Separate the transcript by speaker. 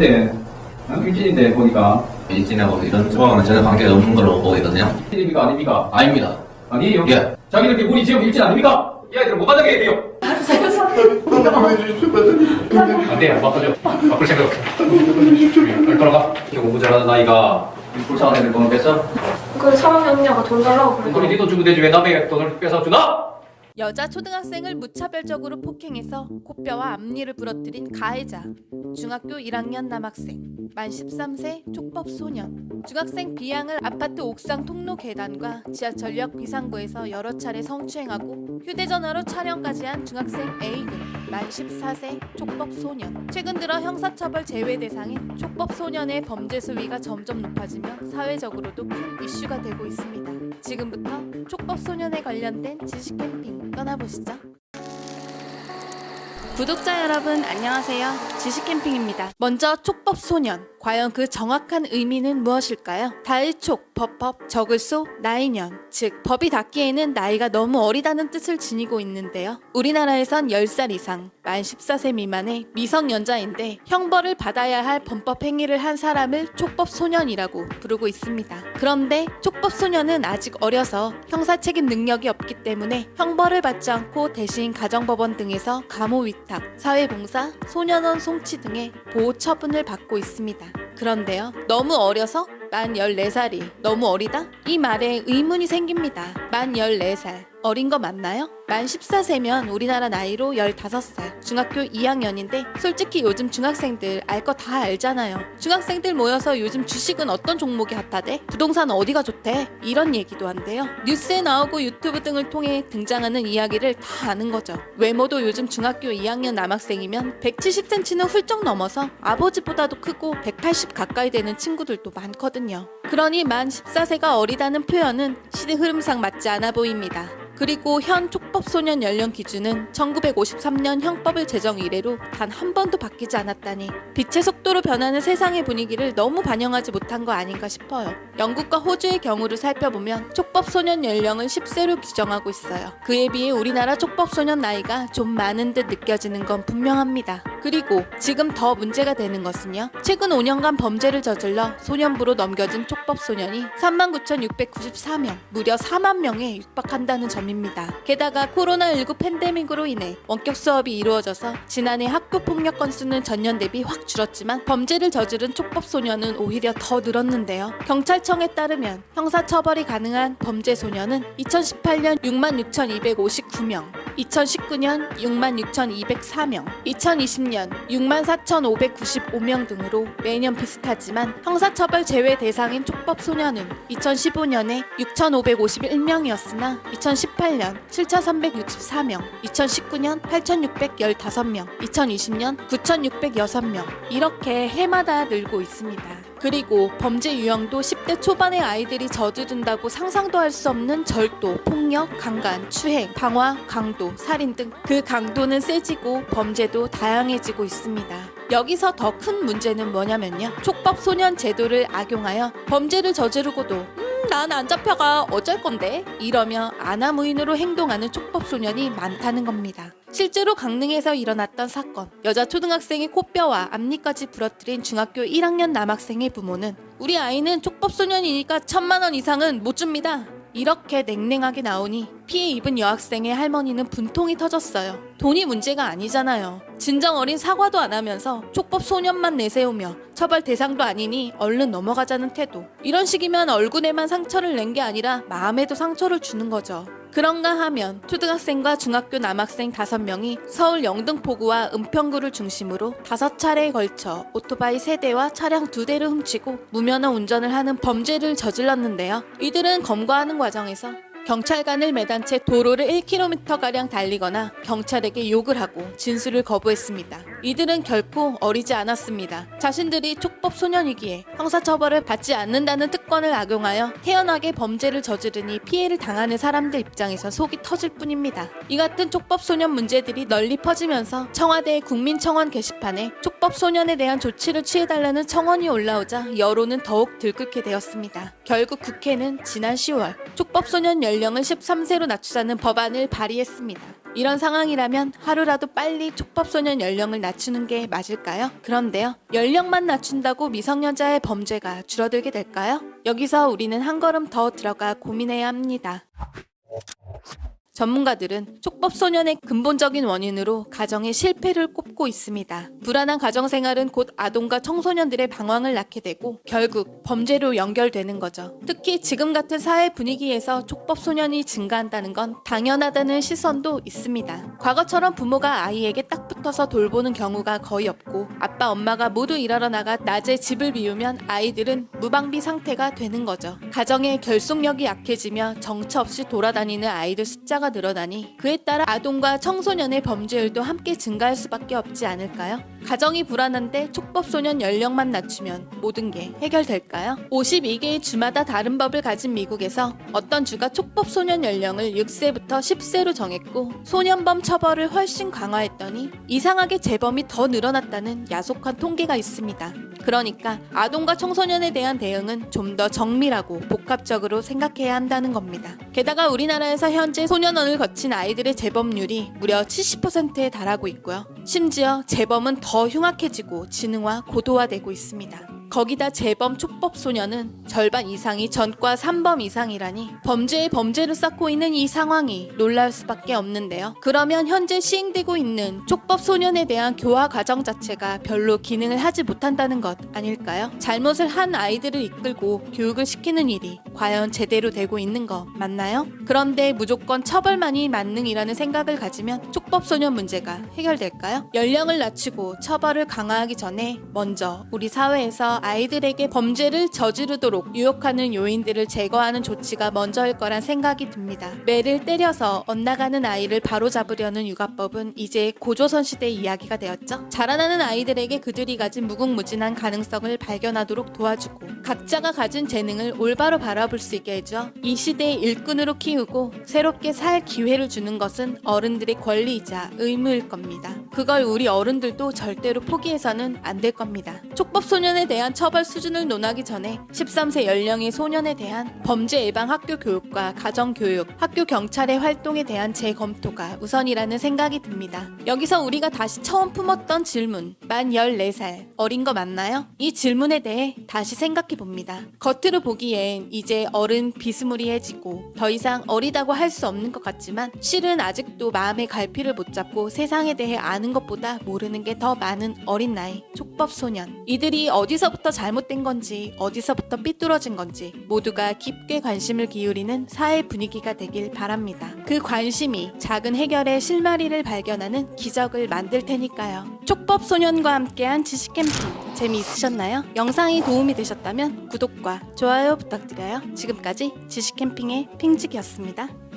Speaker 1: 네, 일진인데 보니까
Speaker 2: 일진하고 이런 조항은 전혀 관계가 없는 걸로 보고 있거든요.
Speaker 1: 일진입니까 아닙니까?
Speaker 2: 아닙니다.
Speaker 1: 아니에요?
Speaker 2: 예.
Speaker 1: 자기들끼리 우리 지역 일진 아닙니까? 이 아이들 못 만나게 해야 돼요. 안 돼, 안 바꿔줘. 바꿀 생각 없어. 빨리 걸어가. 공부 잘하는 아이가 불쌍한 애들 돈을 뺐어?
Speaker 3: 그 사람 언니가 돈 달라고
Speaker 1: 돈이
Speaker 3: 그러더라고.
Speaker 1: 네 돈 주면 되지 왜 남의 돈을 뺏어 주나?
Speaker 4: 여자 초등학생을 무차별적으로 폭행해서 코뼈와 앞니를 부러뜨린 가해자. 중학교 1학년 남학생. 만 13세 촉법 소년. 중학생 B양을 아파트 옥상 통로 계단과 지하철역 비상구에서 여러 차례 성추행하고 휴대전화로 촬영까지 한 중학생 A군. 만 14세 촉법 소년. 최근 들어 형사처벌 제외 대상인 촉법 소년의 범죄 수위가 점점 높아지며 사회적으로도 큰 이슈가 되고 있습니다. 지금부터 촉법 소년에 관련된 지식 캠핑 떠나보시죠. 구독자 여러분 안녕하세요. 지식 캠핑입니다. 먼저 촉법 소년. 과연 그 정확한 의미는 무엇일까요? 달촉, 법법, 적을소, 나이년. 즉 법이 닿기에는 나이가 너무 어리다는 뜻을 지니고 있는데요. 우리나라에선 10살 이상, 만 14세 미만의 미성년자인데 형벌을 받아야 할 범법 행위를 한 사람을 촉법 소년이라고 부르고 있습니다. 그런데 촉법 소년은 아직 어려서 형사 책임 능력이 없기 때문에 형벌을 받지 않고 대신 가정법원 등에서 감호 위탁, 사회봉사, 소년원 송치 등의 보호 처분을 받고 있습니다. 그런데요, 너무 어려서 만 14살이 너무 어리다? 이 말에 의문이 생깁니다. 만 14살. 어린 거 맞나요? 만 14세면 우리나라 나이로 15살, 중학교 2학년인데 솔직히 요즘 중학생들 알 거 다 알잖아요. 중학생들 모여서 요즘 주식은 어떤 종목이 핫하대? 부동산 어디가 좋대? 이런 얘기도 한대요. 뉴스에 나오고 유튜브 등을 통해 등장하는 이야기를 다 아는 거죠. 외모도 요즘 중학교 2학년 남학생이면 170cm는 훌쩍 넘어서 아버지보다도 크고 180 가까이 되는 친구들도 많거든요. 그러니 만 14세가 어리다는 표현은 시대 흐름상 맞지 않아 보입니다. 그리고 현 촉법소년 연령 기준은 1953년 형법을 제정 이래로 단 한 번도 바뀌지 않았다니 빛의 속도로 변하는 세상의 분위기를 너무 반영하지 못한 거 아닌가 싶어요. 영국과 호주의 경우를 살펴보면 촉법소년 연령을 10세로 규정하고 있어요. 그에 비해 우리나라 촉법소년 나이가 좀 많은 듯 느껴지는 건 분명합니다. 그리고 지금 더 문제가 되는 것은요. 최근 5년간 범죄를 저질러 소년부로 넘겨진 촉법소년이 39,694명, 무려 4만 명에 육박한다는 점입니다. 게다가 코로나19 팬데믹으로 인해 원격 수업이 이루어져서 지난해 학교 폭력 건수는 전년 대비 확 줄었지만 범죄를 저지른 촉법소년은 오히려 더 늘었는데요. 경찰청에 따르면 형사처벌이 가능한 범죄소년은 2018년 66,259명, 2019년 66,204명, 2020년 64,595명 등으로 매년 비슷하지만 형사처벌 제외 대상인 촉법소년은 2015년에 6,551명이었으나 2018년 7,364명, 2019년 8,615명, 2020년 9,606명 이렇게 해마다 늘고 있습니다. 그리고 범죄 유형도 10대 초반의 아이들이 저지른다고 상상도 할 수 없는 절도, 폭력, 강간, 추행, 방화, 강도, 살인 등 그 강도는 세지고 범죄도 다양해지고 있습니다. 여기서 더 큰 문제는 뭐냐면요. 촉법소년 제도를 악용하여 범죄를 저지르고도 난 안 잡혀가 어쩔 건데? 이러며 아나무인으로 행동하는 촉법소년이 많다는 겁니다. 실제로 강릉에서 일어났던 사건, 여자 초등학생의 코뼈와 앞니까지 부러뜨린 중학교 1학년 남학생의 부모는 우리 아이는 촉법소년이니까 1,000만 원 이상은 못 줍니다. 이렇게 냉랭하게 나오니 피해 입은 여학생의 할머니는 분통이 터졌어요. 돈이 문제가 아니잖아요. 진정 어린 사과도 안 하면서 촉법 소년만 내세우며 처벌 대상도 아니니 얼른 넘어가자는 태도. 이런 식이면 얼굴에만 상처를 낸 게 아니라 마음에도 상처를 주는 거죠. 그런가 하면 초등학생과 중학교 남학생 5명이 서울 영등포구와 은평구를 중심으로 5차례에 걸쳐 오토바이 3대와 차량 2대를 훔치고 무면허 운전을 하는 범죄를 저질렀는데요. 이들은 검거하는 과정에서 경찰관을 매단 채 도로를 1km가량 달리거나 경찰에게 욕을 하고 진술을 거부했습니다. 이들은 결코 어리지 않았습니다. 자신들이 촉법 소년이기에 형사처벌을 받지 않는다는 특권을 악용하여 태연하게 범죄를 저지르니 피해를 당하는 사람들 입장에서 속이 터질 뿐입니다. 이 같은 촉법 소년 문제들이 널리 퍼지면서 청와대 국민청원 게시판에 촉법 소년에 대한 조치를 취해달라는 청원이 올라오자 여론은 더욱 들끓게 되었습니다. 결국 국회는 지난 10월 촉법 소년 연령을 13세로 낮추자는 법안을 발의했습니다. 이런 상황이라면 하루라도 빨리 촉법소년 연령을 낮추는 게 맞을까요? 그런데요, 연령만 낮춘다고 미성년자의 범죄가 줄어들게 될까요? 여기서 우리는 한 걸음 더 들어가 고민해야 합니다. 전문가들은 촉법소년의 근본적인 원인으로 가정의 실패를 꼽고 있습니다. 불안한 가정생활은 곧 아동과 청소년들의 방황을 낳게 되고 결국 범죄로 연결되는 거죠. 특히 지금 같은 사회 분위기에서 촉법소년이 증가한다는 건 당연하다는 시선도 있습니다. 과거처럼 부모가 아이에게 딱 붙어서 돌보는 경우가 거의 없고 아빠 엄마가 모두 일하러 나가 낮에 집을 비우면 아이들은 무방비 상태가 되는 거죠. 가정의 결속력이 약해지며 정처 없이 돌아다니는 아이들 숫자가 늘어나니 그에 따라 아동과 청소년의 범죄율도 함께 증가할 수밖에 없지 않을까요? 가정이 불안한데 촉법소년 연령만 낮추면 모든 게 해결될까요? 52개의 주마다 다른 법을 가진 미국에서 어떤 주가 촉법소년 연령을 6세부터 10세로 정했고 소년범 처벌을 훨씬 강화했더니 이상하게 재범이 더 늘어났다는 야속한 통계가 있습니다. 그러니까 아동과 청소년에 대한 대응은 좀 더 정밀하고 복합적으로 생각해야 한다는 겁니다. 게다가 우리나라에서 현재 소년원을 거친 아이들의 재범률이 무려 70%에 달하고 있고요. 심지어 재범은 더 흉악해지고 지능화, 고도화되고 있습니다. 거기다 재범 촉법 소년은 절반 이상이 전과 3범 이상이라니 범죄에 범죄를 쌓고 있는 이 상황이 놀라울 수밖에 없는데요. 그러면 현재 시행되고 있는 촉법 소년에 대한 교화 과정 자체가 별로 기능을 하지 못한다는 것 아닐까요? 잘못을 한 아이들을 이끌고 교육을 시키는 일이 과연 제대로 되고 있는 거 맞나요? 그런데 무조건 처벌만이 만능이라는 생각을 가지면 촉법 소년 문제가 해결될까요? 연령을 낮추고 처벌을 강화하기 전에 먼저 우리 사회에서 아이들에게 범죄를 저지르도록 유혹하는 요인들을 제거하는 조치가 먼저일 거란 생각이 듭니다. 매를 때려서 엇나가는 아이를 바로잡으려는 육아법은 이제 고조선 시대 이야기가 되었죠. 자라나는 아이들에게 그들이 가진 무궁무진한 가능성을 발견하도록 도와주고 각자가 가진 재능을 올바로 바라볼 수 있게 해줘 이 시대의 일꾼으로 키우고 새롭게 살 기회를 주는 것은 어른들의 권리이자 의무일 겁니다. 그걸 우리 어른들도 절대로 포기해서는 안 될 겁니다. 촉법소년에 대한 처벌 수준을 논하기 전에 13세 연령의 소년에 대한 범죄 예방 학교 교육과 가정교육, 학교 경찰의 활동에 대한 재검토가 우선이라는 생각이 듭니다. 여기서 우리가 다시 처음 품었던 질문, 만 14살, 어린 거 맞나요? 이 질문에 대해 다시 생각해 봅니다. 겉으로 보기엔 이제 어른 비스무리해지고 더 이상 어리다고 할 수 없는 것 같지만 실은 아직도 마음의 갈피를 못 잡고 세상에 대해 아는 것보다 모르는 게 더 많은 어린 나이, 촉법소년. 이들이 어디서부터 잘못된 건지 어디서부터 삐뚤어진 건지 모두가 깊게 관심을 기울이는 사회 분위기가 되길 바랍니다. 그 관심이 작은 해결의 실마리를 발견하는 기적을 만들 테니까요. 촉법소년과 함께한 지식캠핑 재미있으셨나요? 영상이 도움이 되셨다면 구독과 좋아요 부탁드려요. 지금까지 지식캠핑의 핑직이었습니다.